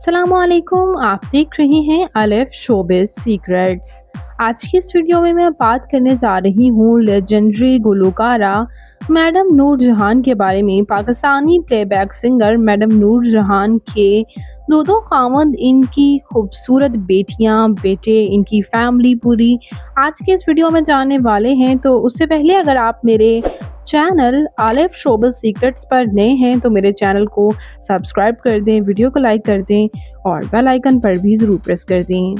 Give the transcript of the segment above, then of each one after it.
सलामुअलैकुम, आप देख रहे हैं अलिफ शोबिज़ सीक्रेट्स। आज की इस वीडियो में मैं बात करने जा रही हूँ लेजेंडरी गुलकारा मैडम नूर जहान के बारे में। पाकिस्तानी प्लेबैक सिंगर मैडम नूर जहान के दो खामद, इनकी खूबसूरत बेटियाँ बेटे, इनकी फैमिली पूरी आज के इस वीडियो में जानने वाले हैं। तो उससे पहले अगर आप मेरे चैनल अलिफ शोबिज़ सीक्रेट्स पर नए हैं तो मेरे चैनल को सब्सक्राइब कर दें, वीडियो को लाइक कर दें और बेल आइकन पर भी ज़रूर प्रेस कर दें।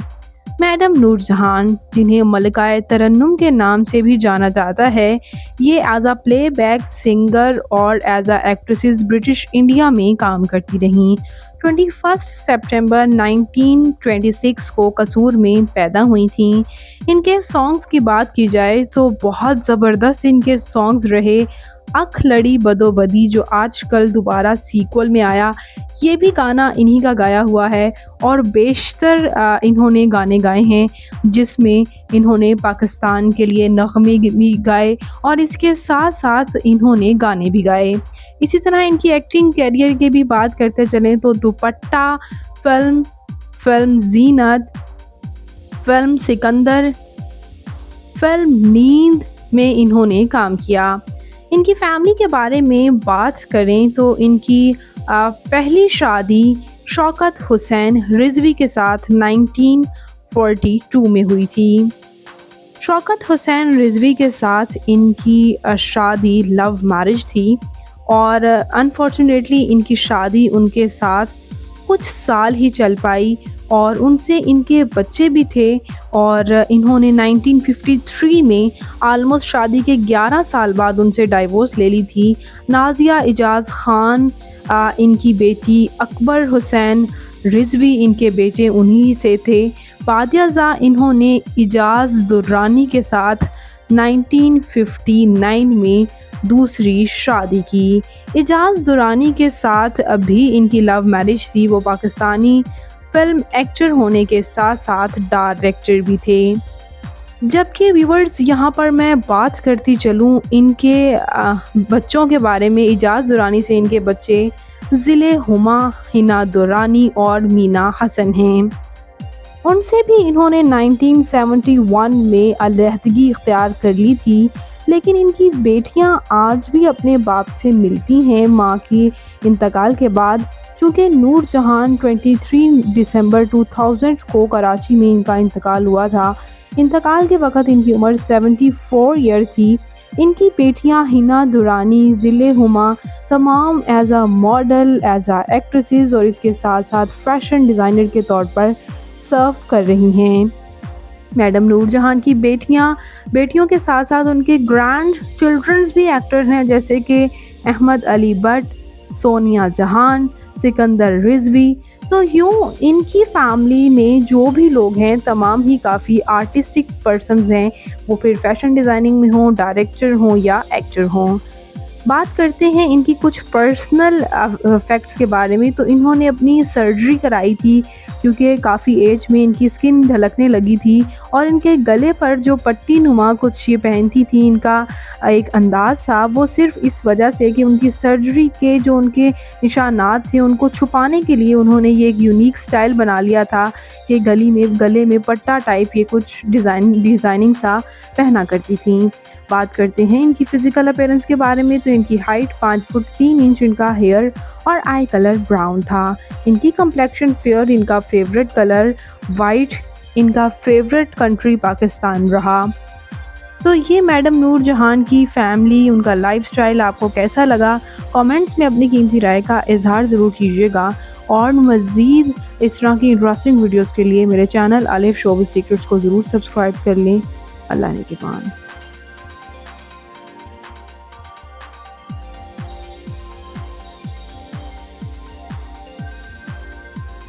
मैडम नूर जहान, जिन्हें मलिकाए तरन्नुम के नाम से भी जाना जाता है, ये एज अ प्लेबैक सिंगर और as a actresses British India में काम करती रहीं। 21 सितंबर 1926 को कसूर में पैदा हुई थीं। इनके सॉन्ग्स की बात की जाए तो बहुत ज़बरदस्त इनके सॉन्ग्स रहे। अख लड़ी बदोबदी जो आजकल दोबारा सीक्वल में आया, ये भी गाना इन्हीं का गाया हुआ है और बेशतर इन्होंने गाने गाए हैं जिसमें इन्होंने पाकिस्तान के लिए नग़मे भी गाए और इसके साथ साथ इन्होंने गाने भी गाए। इसी तरह इनकी एक्टिंग कैरियर की भी बात करते चलें तो दुपट्टा फिल्म जीनत, फिल्म सिकंदर, फिल्म नींद में इन्होंने काम किया। इनकी फैमिली के बारे में बात करें तो इनकी पहली शादी शौकत हुसैन रिजवी के साथ 1942 में हुई थी। शौकत हुसैन रिजवी के साथ इनकी शादी लव मैरिज थी और अनफॉर्चुनेटली इनकी शादी उनके साथ कुछ साल ही चल पाई और उनसे इनके बच्चे भी थे और इन्होंने 1953 में आलमोस्ट शादी के 11 साल बाद उनसे डाइवोर्स ले ली थी। नाजिया इजाज़ ख़ान इनकी बेटी, अकबर हुसैन रिजवी इनके बेटे उन्हीं से थे। बादियाज़ा इन्होंने इजाज़ दुर्रानी के साथ 1959 में दूसरी शादी की। इजाज़ दुरानी के साथ अभी इनकी लव मैरिज थी। वो पाकिस्तानी फिल्म एक्टर होने के साथ साथ डायरेक्टर भी थे। जबकि व्यूवर्स, यहाँ पर मैं बात करती चलूँ इनके बच्चों के बारे में। इजाज़ दुरानी से इनके बच्चे ज़िले हुमा, हिना दुरानी और मीना हसन हैं। उनसे भी इन्होंने 1971 में अलहदगी इख्तियार कर ली थी, लेकिन इनकी बेटियां आज भी अपने बाप से मिलती हैं मां की इंतकाल के बाद। क्योंकि नूर जहान 23 दिसंबर 2000 को कराची में इनका इंतकाल हुआ था। इंतकाल के वक़्त इनकी उम्र 74 ईयर थी। इनकी बेटियां हिना दुरानी, ज़िले हुमा तमाम एज आ मॉडल, एज आ एक्ट्रेसेस और इसके साथ साथ फैशन डिज़ाइनर के तौर पर सर्व कर रही हैं। मैडम नूर जहान की बेटियों के साथ साथ उनके ग्रैंड चिल्ड्रंस भी एक्टर हैं, जैसे कि अहमद अली भट्ट, सोनिया जहान, सिकंदर रिजवी। तो यूँ इनकी फैमिली में जो भी लोग हैं तमाम ही काफ़ी आर्टिस्टिक पर्सन्स हैं, वो फिर फैशन डिज़ाइनिंग में हों, डायरेक्टर हों या एक्टर हों। बात करते हैं इनकी कुछ पर्सनल फैक्ट्स के बारे में। तो इन्होंने अपनी सर्जरी कराई थी क्योंकि काफ़ी एज में इनकी स्किन ढलकने लगी थी और इनके गले पर जो पट्टी नुमा कुछ ये पहनती थी, इनका एक अंदाज़ था, वो सिर्फ इस वजह से कि उनकी सर्जरी के जो उनके निशानात थे उनको छुपाने के लिए उन्होंने ये एक यूनिक स्टाइल बना लिया था कि गले में पट्टा टाइप ये कुछ डिज़ाइनिंग सा पहना करती थी। बात करते हैं इनकी फ़िज़िकल अपीयरेंस के बारे में। तो इनकी हाइट 5 फुट 3 इंच, इनका हेयर और आई कलर ब्राउन था। इनकी कम्प्लेक्शन फेयर, इनका फेवरेट कलर वाइट, इनका फेवरेट कंट्री पाकिस्तान रहा। तो ये मैडम नूर जहान की फैमिली, उनका लाइफस्टाइल आपको कैसा लगा? कमेंट्स में अपनी कीमती राय का इजहार ज़रूर कीजिएगा और मज़ीद इस तरह की इंटरेस्टिंग वीडियोज़ के लिए मेरे चैनल अलिफ शोबिज़ सीक्रेट्स को ज़रूर सब्सक्राइब कर लें। अल्लाह ने के पान।